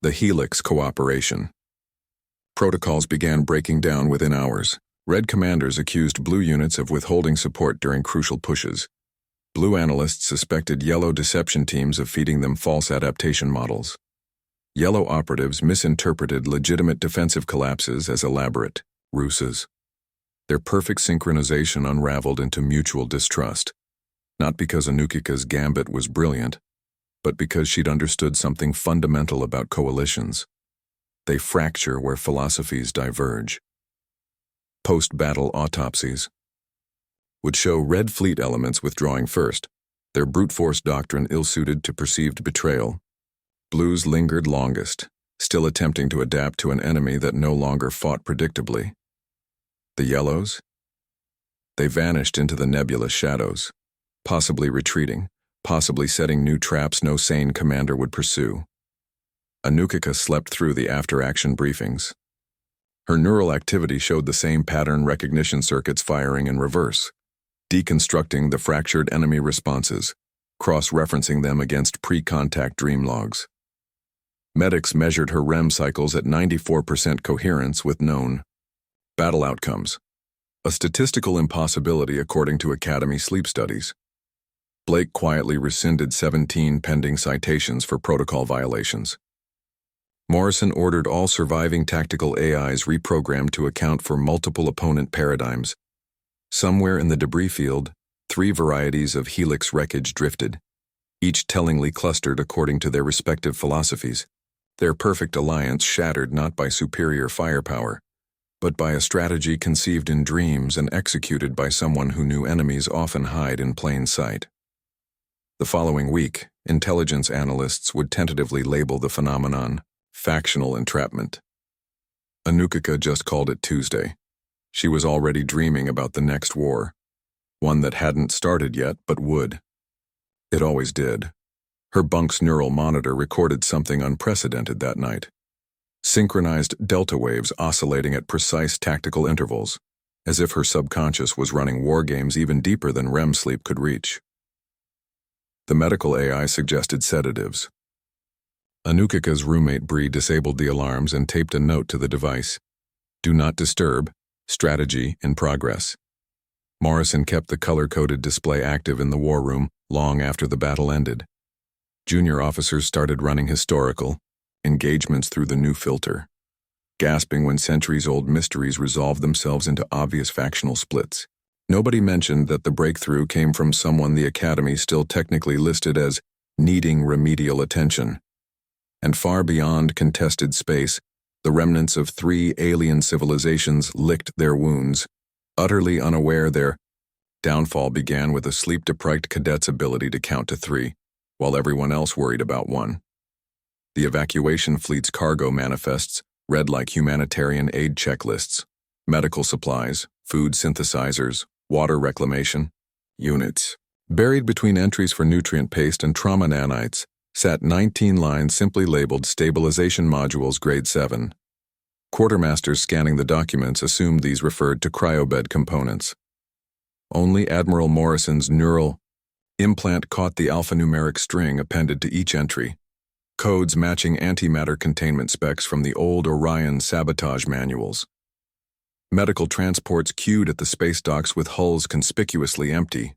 The Helix Cooperation. Protocols began breaking down within hours. Red commanders accused Blue units of withholding support during crucial pushes. Blue analysts suspected Yellow deception teams of feeding them false adaptation models. Yellow operatives misinterpreted legitimate defensive collapses as elaborate ruses. Their perfect synchronization unraveled into mutual distrust, not because Anukika's gambit was brilliant, but because she'd understood something fundamental about coalitions. They fracture where philosophies diverge. Post-battle autopsies would show Red Fleet elements withdrawing first, their brute force doctrine ill-suited to perceived betrayal. Blues lingered longest, still attempting to adapt to an enemy that no longer fought predictably. The Yellows? They vanished into the nebulous shadows, possibly retreating, possibly setting new traps no sane commander would pursue. Anukika slept through the after-action briefings. Her neural activity showed the same pattern recognition circuits firing in reverse, deconstructing the fractured enemy responses, cross-referencing them against pre-contact dream logs. Medics measured her REM cycles at 94% coherence with known battle outcomes, a statistical impossibility according to Academy sleep studies. Blake quietly rescinded 17 pending citations for protocol violations. Morrison ordered all surviving tactical AIs reprogrammed to account for multiple opponent paradigms. Somewhere in the debris field, 3 varieties of Helix wreckage drifted, each tellingly clustered according to their respective philosophies. Their perfect alliance shattered not by superior firepower, but by a strategy conceived in dreams and executed by someone who knew enemies often hide in plain sight. The following week, intelligence analysts would tentatively label the phenomenon factional entrapment. Anukika just called it Tuesday. She was already dreaming about the next war, one that hadn't started yet but would. It always did. Her bunk's neural monitor recorded something unprecedented that night. Synchronized delta waves oscillating at precise tactical intervals, as if her subconscious was running war games even deeper than REM sleep could reach. The medical AI suggested sedatives. Anukika's roommate Bree disabled the alarms and taped a note to the device. Do not disturb. Strategy in progress. Morrison kept the color-coded display active in the war room long after the battle ended. Junior officers started running historical engagements through the new filter, gasping when centuries-old mysteries resolved themselves into obvious factional splits. Nobody mentioned that the breakthrough came from someone the Academy still technically listed as needing remedial attention. And far beyond contested space, the remnants of 3 alien civilizations licked their wounds, utterly unaware their downfall began with a sleep-deprived cadet's ability to count to 3, while everyone else worried about 1. The evacuation fleet's cargo manifests read like humanitarian aid checklists: medical supplies, food synthesizers, water reclamation units. Buried between entries for nutrient paste and trauma nanites sat 19 lines simply labeled Stabilization Modules Grade 7. Quartermasters scanning the documents assumed these referred to cryobed components. Only Admiral Morrison's neural implant caught the alphanumeric string appended to each entry, codes matching antimatter containment specs from the old Orion sabotage manuals. Medical transports queued at the space docks with hulls conspicuously empty.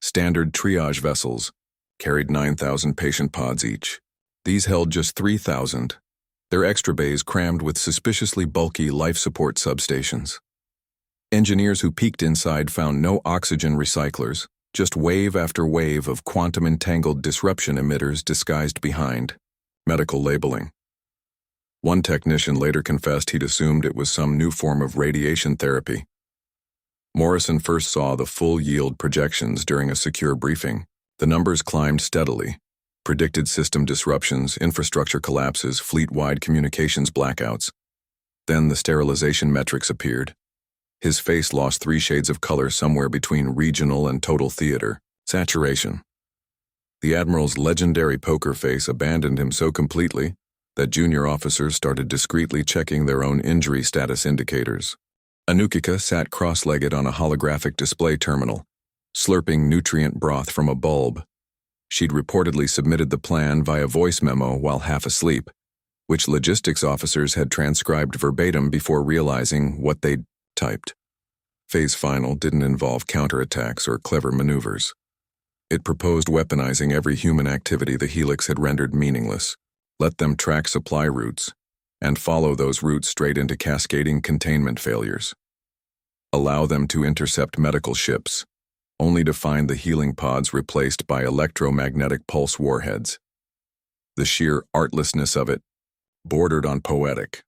Standard triage vessels carried 9,000 patient pods each. These held just 3,000, their extra bays crammed with suspiciously bulky life support substations. Engineers who peeked inside found no oxygen recyclers, just wave after wave of quantum-entangled disruption emitters disguised behind medical labeling. One technician later confessed he'd assumed it was some new form of radiation therapy. Morrison first saw the full yield projections during a secure briefing. The numbers climbed steadily. Predicted system disruptions, infrastructure collapses, fleet-wide communications blackouts. Then the sterilization metrics appeared. His face lost 3 shades of color somewhere between regional and total theater. Saturation. The Admiral's legendary poker face abandoned him so completely that junior officers started discreetly checking their own injury status indicators. Anukika sat cross-legged on a holographic display terminal, slurping nutrient broth from a bulb. She'd reportedly submitted the plan via voice memo while half asleep, which logistics officers had transcribed verbatim before realizing what they'd typed. Phase Final didn't involve counterattacks or clever maneuvers. It proposed weaponizing every human activity the Helix had rendered meaningless. Let them track supply routes, and follow those routes straight into cascading containment failures. Allow them to intercept medical ships, only to find the healing pods replaced by electromagnetic pulse warheads. The sheer artlessness of it bordered on poetic.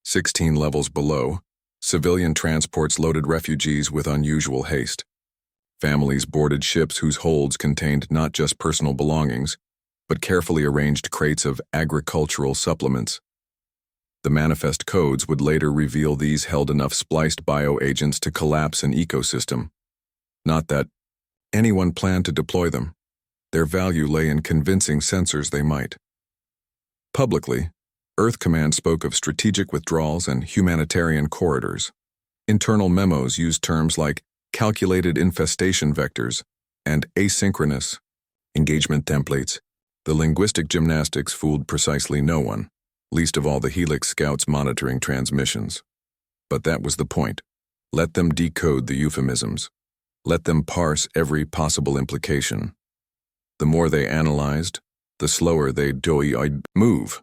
16 levels below, civilian transports loaded refugees with unusual haste. Families boarded ships whose holds contained not just personal belongings, but carefully arranged crates of agricultural supplements. The manifest codes would later reveal these held enough spliced bioagents to collapse an ecosystem. Not that anyone planned to deploy them. Their value lay in convincing sensors they might. Publicly, Earth Command spoke of strategic withdrawals and humanitarian corridors. Internal memos used terms like calculated infestation vectors and asynchronous engagement templates. The linguistic gymnastics fooled precisely no one, least of all the Helix scouts monitoring transmissions. But that was the point. Let them decode the euphemisms. Let them parse every possible implication. The more they analyzed, the slower they'd move.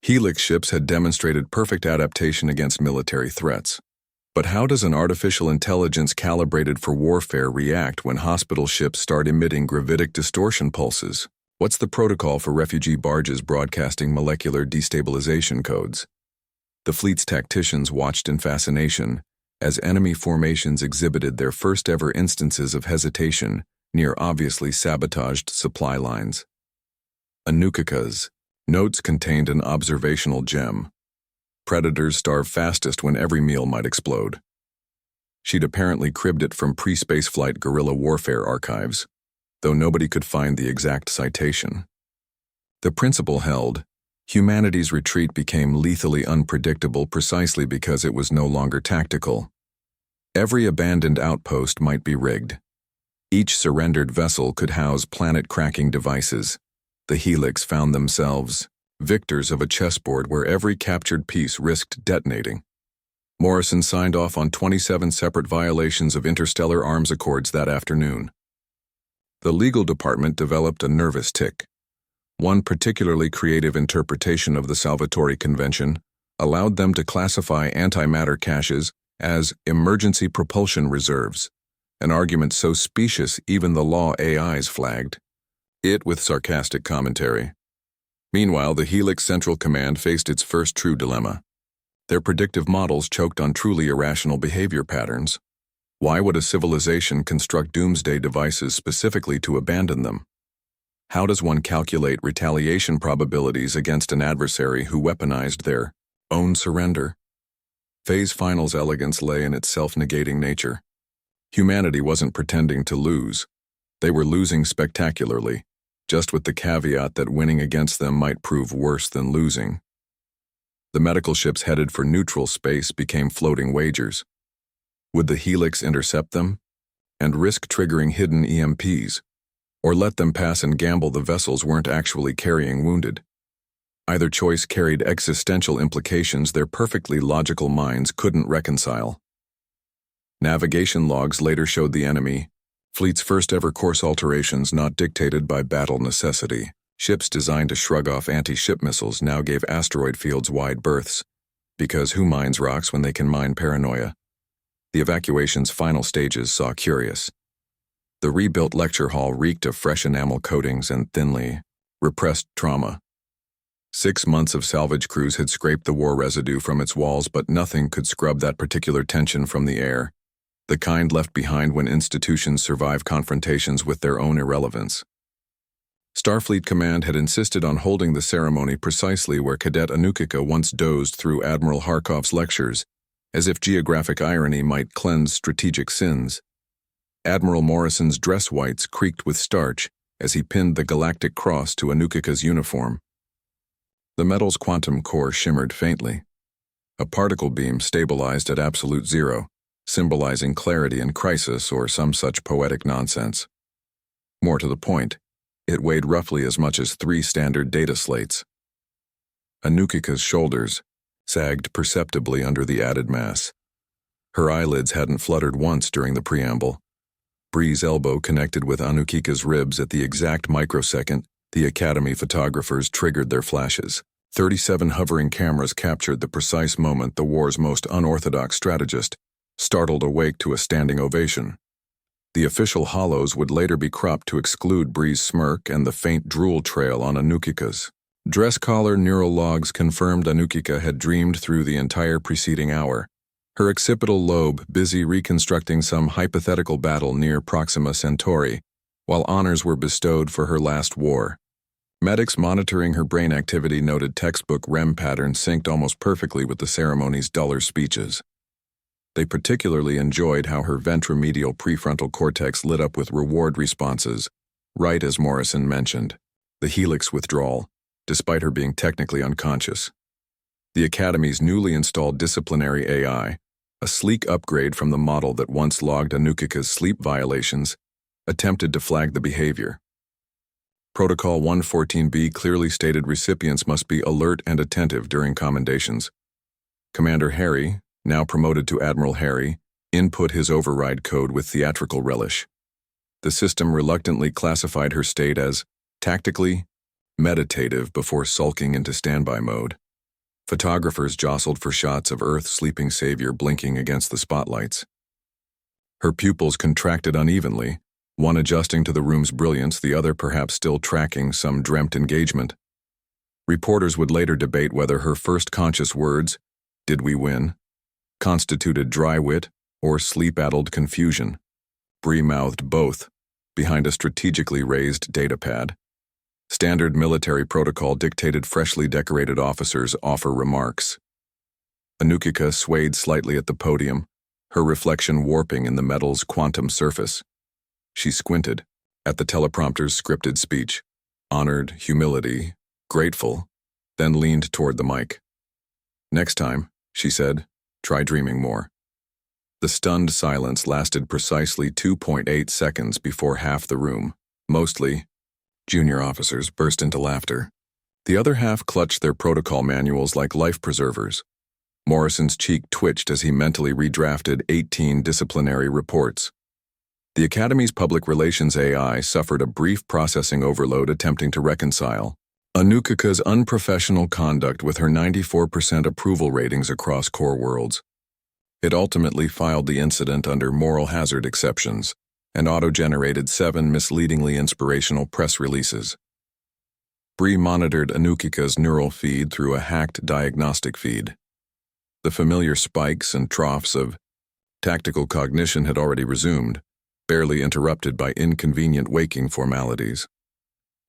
Helix ships had demonstrated perfect adaptation against military threats. But how does an artificial intelligence calibrated for warfare react when hospital ships start emitting gravitic distortion pulses? What's the protocol for refugee barges broadcasting molecular destabilization codes? The fleet's tacticians watched in fascination as enemy formations exhibited their first-ever instances of hesitation near obviously sabotaged supply lines. Anukika's notes contained an observational gem. Predators starve fastest when every meal might explode. She'd apparently cribbed it from pre-spaceflight guerrilla warfare archives, though nobody could find the exact citation. The principle held, humanity's retreat became lethally unpredictable precisely because it was no longer tactical. Every abandoned outpost might be rigged. Each surrendered vessel could house planet-cracking devices. The Helix found themselves victors of a chessboard where every captured piece risked detonating. Morrison signed off on 27 separate violations of interstellar arms accords that afternoon. The legal department developed a nervous tic. One particularly creative interpretation of the Salvatore Convention allowed them to classify antimatter caches as emergency propulsion reserves, an argument so specious even the law AIs flagged it with sarcastic commentary. Meanwhile, the Helix Central Command faced its first true dilemma. Their predictive models choked on truly irrational behavior patterns. Why would a civilization construct doomsday devices specifically to abandon them? How does one calculate retaliation probabilities against an adversary who weaponized their own surrender? Phase Final's elegance lay in its self-negating nature. Humanity wasn't pretending to lose. They were losing spectacularly, just with the caveat that winning against them might prove worse than losing. The medical ships headed for neutral space became floating wagers. Would the Helix intercept them and risk triggering hidden EMPs, or let them pass and gamble the vessels weren't actually carrying wounded? Either choice carried existential implications their perfectly logical minds couldn't reconcile. Navigation logs later showed the enemy fleet's first-ever course alterations not dictated by battle necessity. Ships designed to shrug off anti-ship missiles now gave asteroid fields wide berths, because who mines rocks when they can mine paranoia? The evacuation's final stages saw curious. The rebuilt lecture hall reeked of fresh enamel coatings and thinly repressed trauma. 6 months of salvage crews had scraped the war residue from its walls, but nothing could scrub that particular tension from the air, the kind left behind when institutions survive confrontations with their own irrelevance. Starfleet Command had insisted on holding the ceremony precisely where Cadet Anukika once dozed through Admiral Harkov's lectures, as if geographic irony might cleanse strategic sins. Admiral Morrison's dress whites creaked with starch as he pinned the galactic cross to Anukika's uniform. The metal's quantum core shimmered faintly. A particle beam stabilized at absolute zero, symbolizing clarity in crisis or some such poetic nonsense. More to the point, it weighed roughly as much as 3 standard data slates. Anukika's shoulders sagged perceptibly under the added mass. Her eyelids hadn't fluttered once during the preamble. Bree's elbow connected with Anukika's ribs at the exact microsecond the Academy photographers triggered their flashes. 37 hovering cameras captured the precise moment the war's most unorthodox strategist startled awake to a standing ovation. The official hollows would later be cropped to exclude Bree's smirk and the faint drool trail on Anukika's. Dress collar neural logs confirmed Anukika had dreamed through the entire preceding hour, her occipital lobe busy reconstructing some hypothetical battle near Proxima Centauri, while honors were bestowed for her last war. Medics monitoring her brain activity noted textbook REM patterns synced almost perfectly with the ceremony's duller speeches. They particularly enjoyed how her ventromedial prefrontal cortex lit up with reward responses, right as Morrison mentioned, the helix withdrawal, despite her being technically unconscious. The Academy's newly installed disciplinary AI, a sleek upgrade from the model that once logged Anukika's sleep violations, attempted to flag the behavior. Protocol 114B clearly stated recipients must be alert and attentive during commendations. Commander Harry, now promoted to Admiral Harry, input his override code with theatrical relish. The system reluctantly classified her state as tactically meditative before sulking into standby mode. Photographers jostled for shots of Earth's sleeping savior blinking against the spotlights. Her pupils contracted unevenly, one adjusting to the room's brilliance, the other perhaps still tracking some dreamt engagement. Reporters would later debate whether her first conscious words, "Did we win?" constituted dry wit or sleep-addled confusion. Bree mouthed both, behind a strategically raised datapad. Standard military protocol dictated freshly decorated officers offer remarks. Anukika swayed slightly at the podium, her reflection warping in the metal's quantum surface. She squinted at the teleprompter's scripted speech, honored, humility, grateful, then leaned toward the mic. "Next time," she said, "try dreaming more." The stunned silence lasted precisely 2.8 seconds before half the room, mostly junior officers, burst into laughter. The other half clutched their protocol manuals like life preservers. Morrison's cheek twitched as he mentally redrafted 18 disciplinary reports. The Academy's public relations AI suffered a brief processing overload attempting to reconcile Anukika's unprofessional conduct with her 94% approval ratings across core worlds. It ultimately filed the incident under moral hazard exceptions and auto-generated 7 misleadingly inspirational press releases. Bree monitored Anukika's neural feed through a hacked diagnostic feed. The familiar spikes and troughs of tactical cognition had already resumed, barely interrupted by inconvenient waking formalities.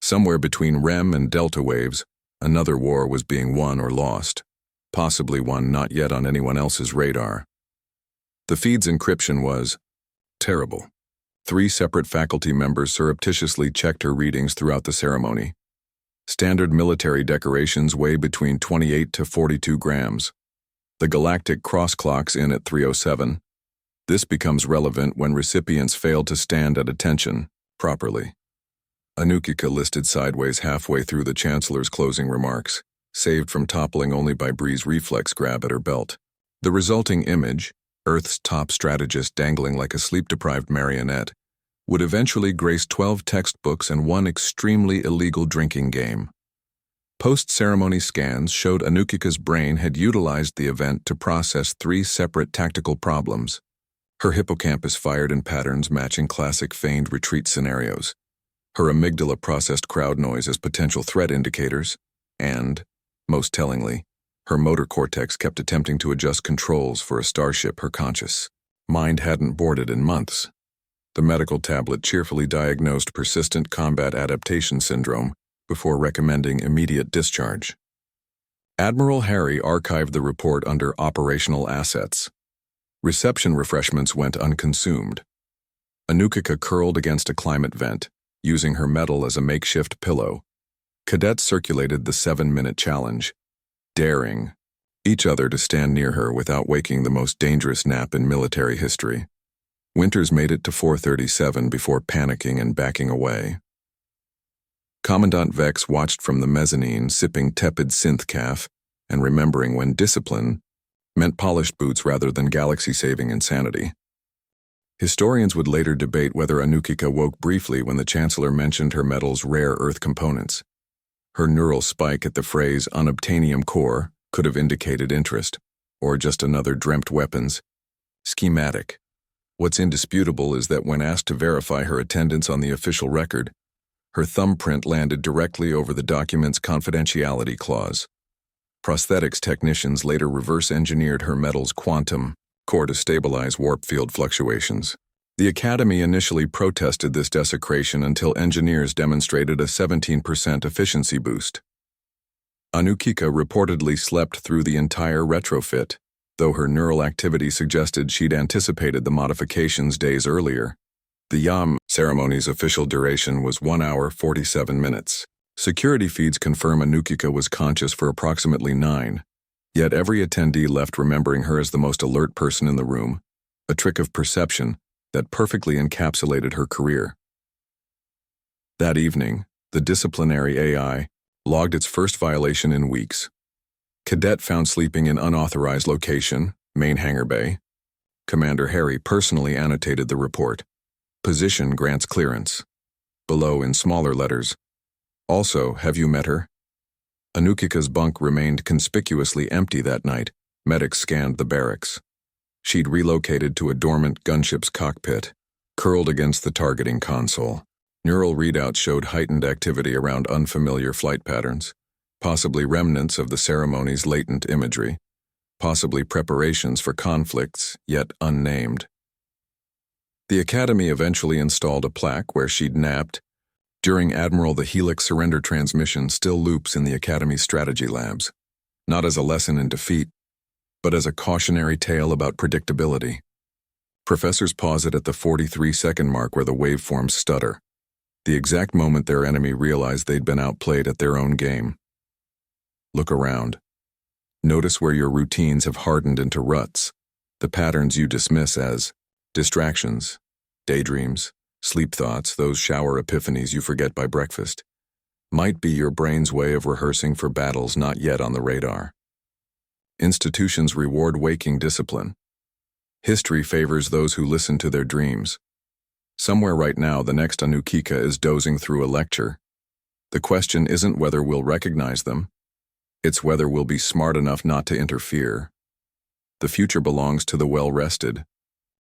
Somewhere between REM and delta waves, another war was being won or lost, possibly one not yet on anyone else's radar. The feed's encryption was terrible. 3 separate faculty members surreptitiously checked her readings throughout the ceremony. Standard military decorations weigh between 28 to 42 grams. The galactic cross clocks in at 3:07. This becomes relevant when recipients fail to stand at attention properly. Anukika listed sideways halfway through the Chancellor's closing remarks, saved from toppling only by Bree's reflex grab at her belt. The resulting image, Earth's top strategist dangling like a sleep-deprived marionette, would eventually grace 12 textbooks and 1 extremely illegal drinking game. Post-ceremony scans showed Anukika's brain had utilized the event to process 3 separate tactical problems. Her hippocampus fired in patterns matching classic feigned retreat scenarios. Her amygdala processed crowd noise as potential threat indicators, and, most tellingly, her motor cortex kept attempting to adjust controls for a starship her conscious mind hadn't boarded in months. The medical tablet cheerfully diagnosed persistent combat adaptation syndrome before recommending immediate discharge. Admiral Harry archived the report under operational assets. Reception refreshments went unconsumed. Anukika curled against a climate vent, using her medal as a makeshift pillow. Cadets circulated the 7-minute challenge, daring each other to stand near her without waking the most dangerous nap in military history. Winters made it to 437 before panicking and backing away. Commandant Vex watched from the mezzanine, sipping tepid synth caf and remembering when discipline meant polished boots rather than galaxy-saving insanity. Historians would later debate whether Anukika woke briefly when the Chancellor mentioned her medal's rare Earth components. Her neural spike at the phrase unobtainium core could have indicated interest, or just another dreamt weapons schematic. What's indisputable is that when asked to verify her attendance on the official record, her thumbprint landed directly over the document's confidentiality clause. Prosthetics technicians later reverse-engineered her medal's quantum core to stabilize warp field fluctuations. The Academy initially protested this desecration until engineers demonstrated a 17% efficiency boost. Anukika reportedly slept through the entire retrofit, though her neural activity suggested she'd anticipated the modifications days earlier. The Yam ceremony's official duration was 1 hour 47 minutes. Security feeds confirm Anukika was conscious for approximately 9, yet every attendee left remembering her as the most alert person in the room, a trick of perception that perfectly encapsulated her career. That evening, the disciplinary AI logged its first violation in weeks. Cadet found sleeping in unauthorized location, main hangar bay. Commander Harry personally annotated the report. Position grants clearance. Below in smaller letters, also, have you met her? Anukika's bunk remained conspicuously empty that night. Medics scanned the barracks. She'd relocated to a dormant gunship's cockpit, curled against the targeting console. Neural readouts showed heightened activity around unfamiliar flight patterns, possibly remnants of the ceremony's latent imagery, possibly preparations for conflicts, yet unnamed. The Academy eventually installed a plaque where she'd napped. During Admiral, the Helix surrender transmission still loops in the Academy's strategy labs, not as a lesson in defeat, but as a cautionary tale about predictability. Professors pause it at the 43-second mark where the waveforms stutter, the exact moment their enemy realized they'd been outplayed at their own game. Look around. Notice where your routines have hardened into ruts, the patterns you dismiss as distractions, daydreams, sleep thoughts, those shower epiphanies you forget by breakfast, might be your brain's way of rehearsing for battles not yet on the radar. Institutions reward waking discipline. History favors those who listen to their dreams. Somewhere right now, the next Anukika is dozing through a lecture. The question isn't whether we'll recognize them. It's whether we'll be smart enough not to interfere. The future belongs to the well-rested,